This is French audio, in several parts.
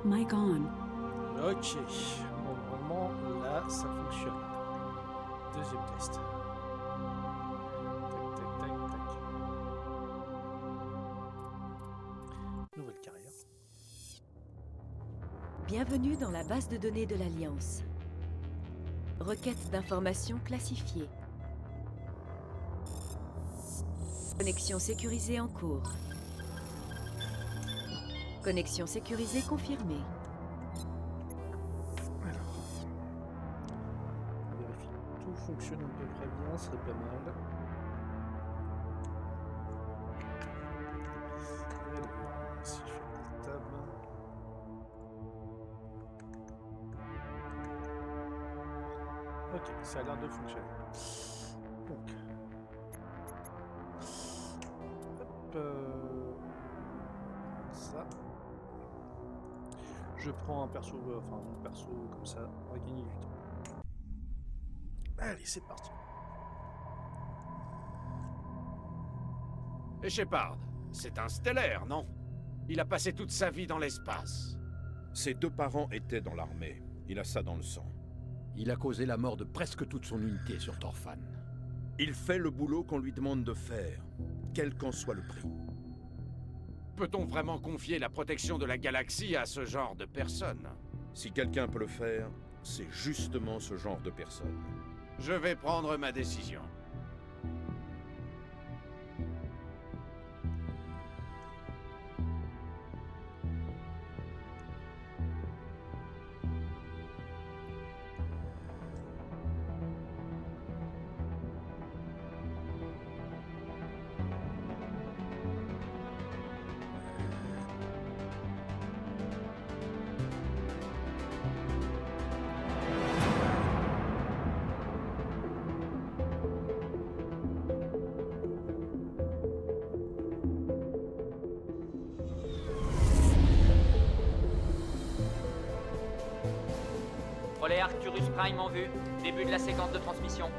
Mic on. Ok. Bon, normalement, là, ça fonctionne. Deuxième test. Tac, tac, tac, tac. Nouvelle carrière. Bienvenue dans la base de données de l'Alliance. Requête d'informations classifiée. Connexion sécurisée en cours. Connexion sécurisée confirmée. Alors. On vérifie que tout fonctionne à peu près bien, ce serait pas mal. Alors, si je fais le tab. Ok, ça a l'air de fonctionner. Donc. Hop. Ça. Je prends un perso, comme ça, on va gagner du temps. Allez, c'est parti. Et Shepard, c'est un stellaire, non? Il a passé toute sa vie dans l'espace. Ses deux parents étaient dans l'armée. Il a ça dans le sang. Il a causé la mort de presque toute son unité sur Torfan. Il fait le boulot qu'on lui demande de faire, quel qu'en soit le prix. Peut-on vraiment confier la protection de la galaxie à ce genre de personne? Si quelqu'un peut le faire, c'est justement ce genre de personne. Je vais prendre ma décision. Relais Arcturus Prime en vue. Début de la séquence de transmission.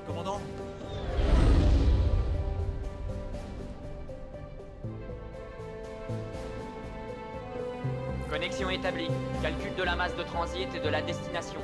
Commandant? Connexion établie. Calcul de la masse de transit et de la destination.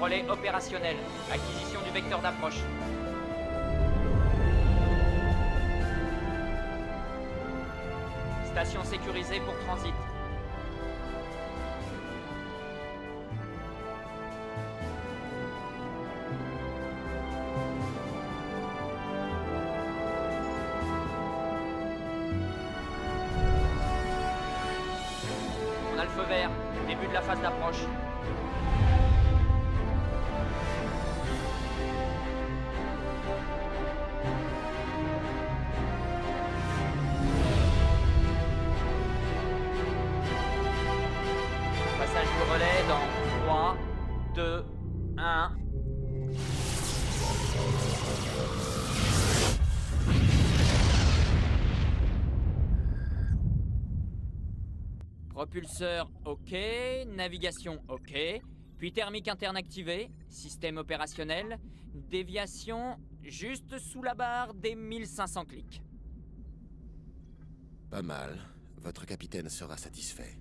Relais opérationnel. Acquisition du vecteur d'approche. Station sécurisée pour transit. On a le feu vert. Début de la phase d'approche. Passage du relais dans 3, 2, 1. Propulseur OK, navigation OK, puis thermique interne activée, système opérationnel, déviation juste sous la barre des 1500 clics. Pas mal. Votre capitaine sera satisfait.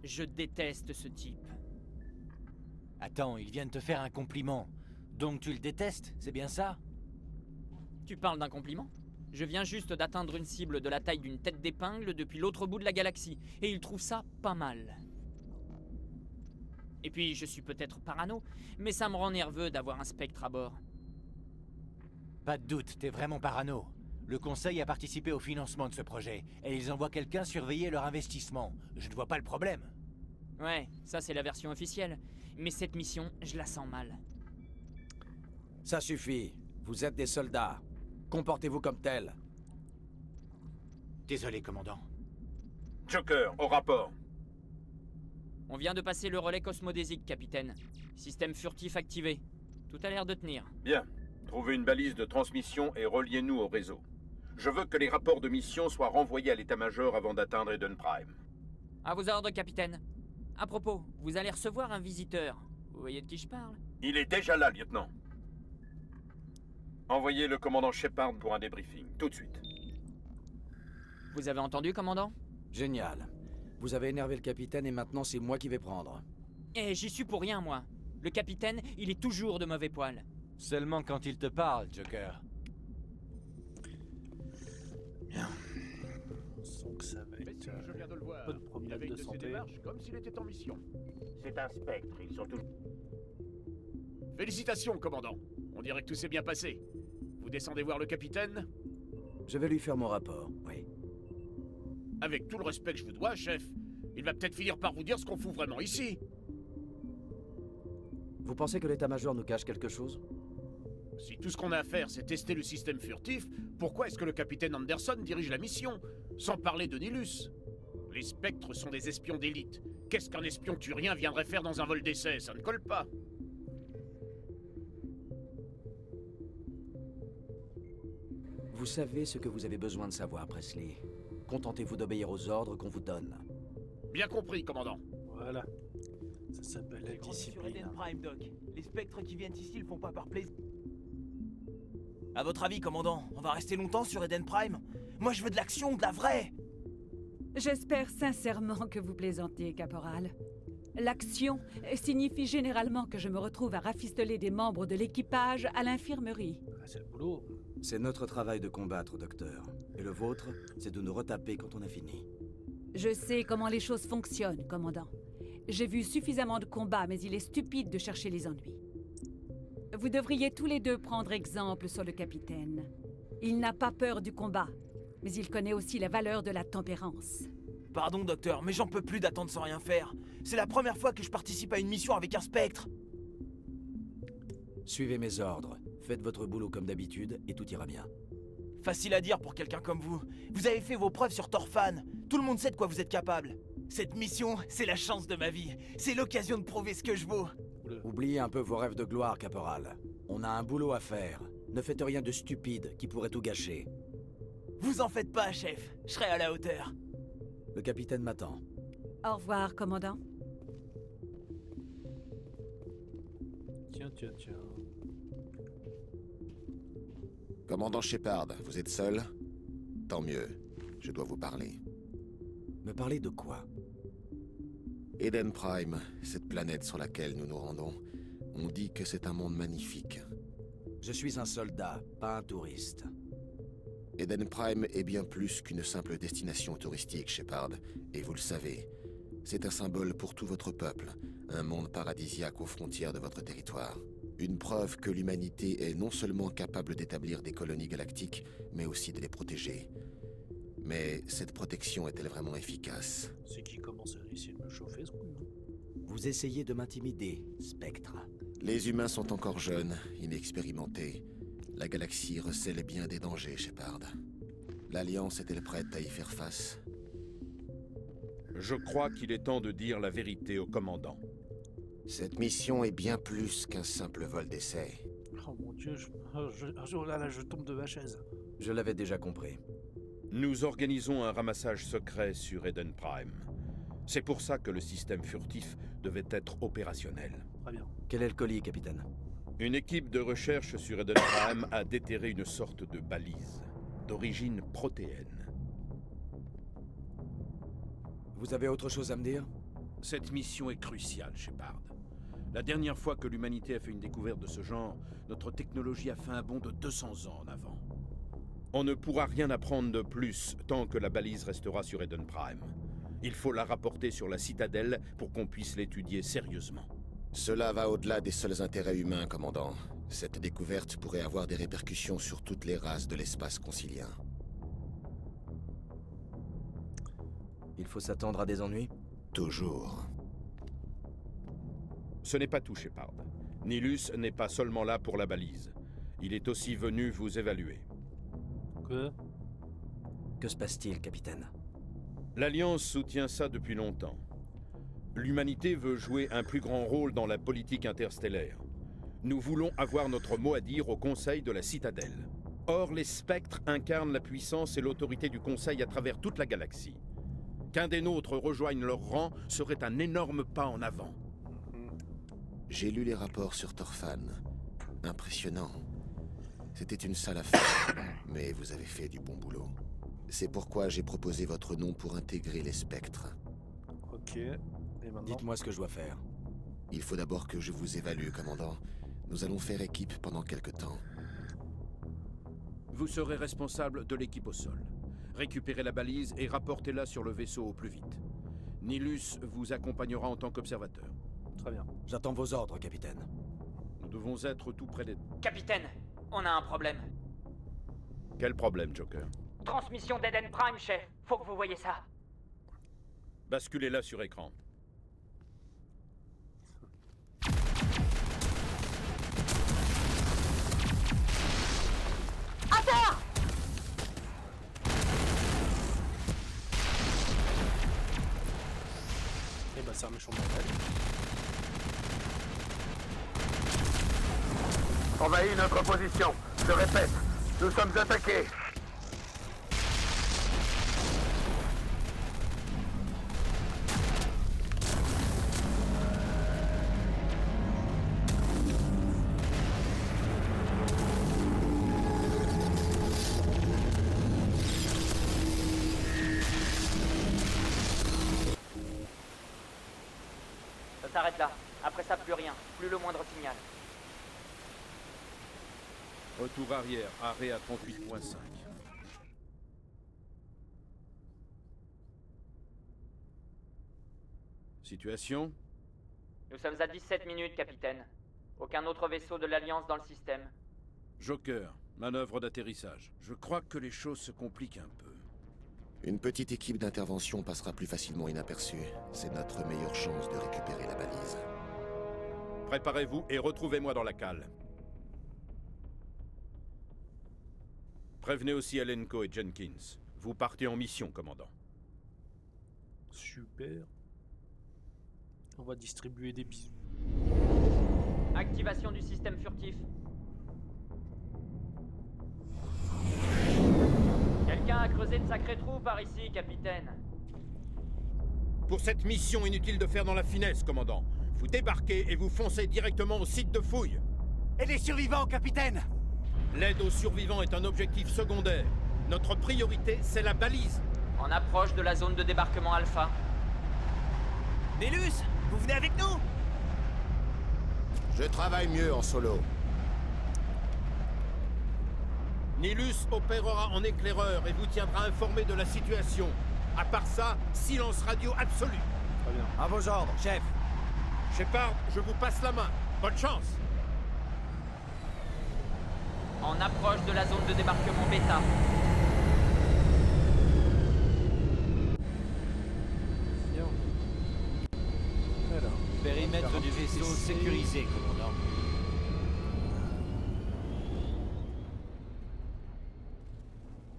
Je déteste ce type. Attends, il vient de te faire un compliment. Donc tu le détestes, c'est bien ça? Tu parles d'un compliment? Je viens juste d'atteindre une cible de la taille d'une tête d'épingle depuis l'autre bout de la galaxie, et il trouve ça pas mal. Et puis, je suis peut-être parano, mais ça me rend nerveux d'avoir un spectre à bord. Pas de doute, t'es vraiment parano. Le Conseil a participé au financement de ce projet, et ils envoient quelqu'un surveiller leur investissement. Je ne vois pas le problème. Ouais, ça c'est la version officielle. Mais cette mission, je la sens mal. Ça suffit. Vous êtes des soldats. Comportez-vous comme tels. Désolé, commandant. Joker, au rapport. On vient de passer le relais cosmodésique, capitaine. Système furtif activé. Tout a l'air de tenir. Bien. Trouvez une balise de transmission et reliez-nous au réseau. Je veux que les rapports de mission soient renvoyés à l'état-major avant d'atteindre Eden Prime. À vos ordres, capitaine. À propos, vous allez recevoir un visiteur. Vous voyez de qui je parle? Il est déjà là, lieutenant. Envoyez le commandant Shepard pour un débriefing, tout de suite. Vous avez entendu, commandant? Génial. Vous avez énervé le capitaine et maintenant c'est moi qui vais prendre. Eh, j'y suis pour rien, moi. Le capitaine, il est toujours de mauvais poil. Seulement quand il te parle, Joker. On sent que ça va être Je viens de le voir. bonne Il promenade avait une de de ses santé. démarches comme s'il était en mission. C'est un spectre, ils sont tous... Félicitations, commandant. On dirait que tout s'est bien passé. Vous descendez voir le capitaine? Je vais lui faire mon rapport, oui. Avec tout le respect que je vous dois, chef, il va peut-être finir par vous dire ce qu'on fout vraiment ici. Vous pensez que l'état-major nous cache quelque chose? Si tout ce qu'on a à faire, c'est tester le système furtif, pourquoi est-ce que le capitaine Anderson dirige la mission? Sans parler de Nilus. Les spectres sont des espions d'élite. Qu'est-ce qu'un espion turien viendrait faire dans un vol d'essai? Ça ne colle pas. Vous savez ce que vous avez besoin de savoir, Presley. Contentez-vous d'obéir aux ordres qu'on vous donne. Bien compris, commandant. Voilà. Ça s'appelle la discipline. Prime, Doc. Les spectres qui viennent ici le font pas par plaisir. À votre avis, commandant, on va rester longtemps sur Eden Prime? Moi, je veux de l'action, de la vraie! J'espère sincèrement que vous plaisantez, caporal. L'action signifie généralement que je me retrouve à rafistoler des membres de l'équipage à l'infirmerie. Ah, c'est le boulot. C'est notre travail de combattre, docteur. Et le vôtre, c'est de nous retaper quand on a fini. Je sais comment les choses fonctionnent, commandant. J'ai vu suffisamment de combats, mais il est stupide de chercher les ennuis. Vous devriez tous les deux prendre exemple sur le capitaine. Il n'a pas peur du combat, mais il connaît aussi la valeur de la tempérance. Pardon, docteur, mais j'en peux plus d'attendre sans rien faire. C'est la première fois que je participe à une mission avec un spectre. Suivez mes ordres. Faites votre boulot comme d'habitude et tout ira bien. Facile à dire pour quelqu'un comme vous. Vous avez fait vos preuves sur Torfan. Tout le monde sait de quoi vous êtes capable. Cette mission, c'est la chance de ma vie. C'est l'occasion de prouver ce que je vaux. Oubliez un peu vos rêves de gloire, caporal. On a un boulot à faire. Ne faites rien de stupide qui pourrait tout gâcher. Vous en faites pas, chef. Je serai à la hauteur. Le capitaine m'attend. Au revoir, commandant. Tiens. Commandant Shepard, vous êtes seul? Tant mieux. Je dois vous parler. Me parler de quoi? Eden Prime, cette planète sur laquelle nous nous rendons, on dit que c'est un monde magnifique. Je suis un soldat, pas un touriste. Eden Prime est bien plus qu'une simple destination touristique, Shepard, et vous le savez. C'est un symbole pour tout votre peuple, un monde paradisiaque aux frontières de votre territoire. Une preuve que l'humanité est non seulement capable d'établir des colonies galactiques, mais aussi de les protéger. Mais cette protection est-elle vraiment efficace? C'est qui commence à essayer de me chauffer ce coup, non? Vous essayez de m'intimider, Spectre. Les humains sont encore jeunes, inexpérimentés. La galaxie recèle bien des dangers, Shepard. L'Alliance est-elle prête à y faire face? Je crois qu'il est temps de dire la vérité au commandant. Cette mission est bien plus qu'un simple vol d'essai. Oh mon dieu, je tombe de ma chaise. Je l'avais déjà compris. Nous organisons un ramassage secret sur Eden Prime. C'est pour ça que le système furtif devait être opérationnel. Très bien. Quel est le colis, capitaine? Une équipe de recherche sur Eden Prime a déterré une sorte de balise, d'origine protéenne. Vous avez autre chose à me dire? Cette mission est cruciale, Shepard. La dernière fois que l'humanité a fait une découverte de ce genre, notre technologie a fait un bond de 200 ans en avant. On ne pourra rien apprendre de plus tant que la balise restera sur Eden Prime. Il faut la rapporter sur la citadelle pour qu'on puisse l'étudier sérieusement. Cela va au-delà des seuls intérêts humains, commandant. Cette découverte pourrait avoir des répercussions sur toutes les races de l'espace concilien. Il faut s'attendre à des ennuis? Toujours. Ce n'est pas tout, Shepard. Nilus n'est pas seulement là pour la balise. Il est aussi venu vous évaluer. Quoi? Que se passe-t-il, capitaine? L'Alliance soutient ça depuis longtemps. L'humanité veut jouer un plus grand rôle dans la politique interstellaire. Nous voulons avoir notre mot à dire au Conseil de la Citadelle. Or, les spectres incarnent la puissance et l'autorité du Conseil à travers toute la galaxie. Qu'un des nôtres rejoigne leur rang serait un énorme pas en avant. J'ai lu les rapports sur Torfan. Impressionnant. C'était une sale affaire, mais vous avez fait du bon boulot. C'est pourquoi j'ai proposé votre nom pour intégrer les spectres. Ok. Et maintenant? Dites-moi ce que je dois faire. Il faut d'abord que je vous évalue, commandant. Nous allons faire équipe pendant quelque temps. Vous serez responsable de l'équipe au sol. Récupérez la balise et rapportez-la sur le vaisseau au plus vite. Nilus vous accompagnera en tant qu'observateur. Très bien. J'attends vos ordres, capitaine. Nous devons être tout près des... Capitaine, on a un problème. Quel problème, Joker? Transmission d'Eden Prime, chef. Faut que vous voyez ça. Basculez-la sur écran. Et bah c'est un méchant mortel. Envahis notre position. Je répète, nous sommes attaqués. Ça s'arrête là. Après ça, plus rien. Plus le moindre signal. Retour arrière, arrêt à 38.5. Situation? Nous sommes à 17 minutes, capitaine. Aucun autre vaisseau de l'Alliance dans le système. Joker, manœuvre d'atterrissage. Je crois que les choses se compliquent un peu. Une petite équipe d'intervention passera plus facilement inaperçue. C'est notre meilleure chance de récupérer la balise. Préparez-vous et retrouvez-moi dans la cale. Prévenez aussi Alenko et Jenkins. Vous partez en mission, commandant. Super. On va distribuer des bisous. Activation du système furtif. Quelqu'un a creusé de sacrés trous par ici, capitaine. Pour cette mission, inutile de faire dans la finesse, commandant. Vous débarquez et vous foncez directement au site de fouille. Et les survivants, capitaine? L'aide aux survivants est un objectif secondaire. Notre priorité, c'est la balise. En approche de la zone de débarquement Alpha. Nélus, vous venez avec nous? Je travaille mieux en solo. Nilus opérera en éclaireur et vous tiendra informé de la situation. À part ça, silence radio absolu. Très bien. À vos ordres, chef. Shepard, je vous passe la main. Bonne chance. En approche de la zone de débarquement Beta. Bien. Alors. Périmètre du vaisseau sécurisé, commandant.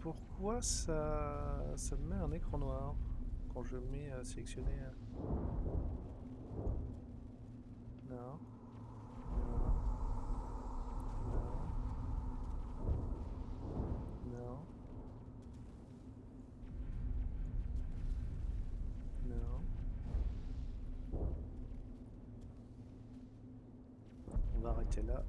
Pourquoi ça me met un écran noir quand je mets à sélectionner Non. Non. Non. Non. Non. On va arrêter là.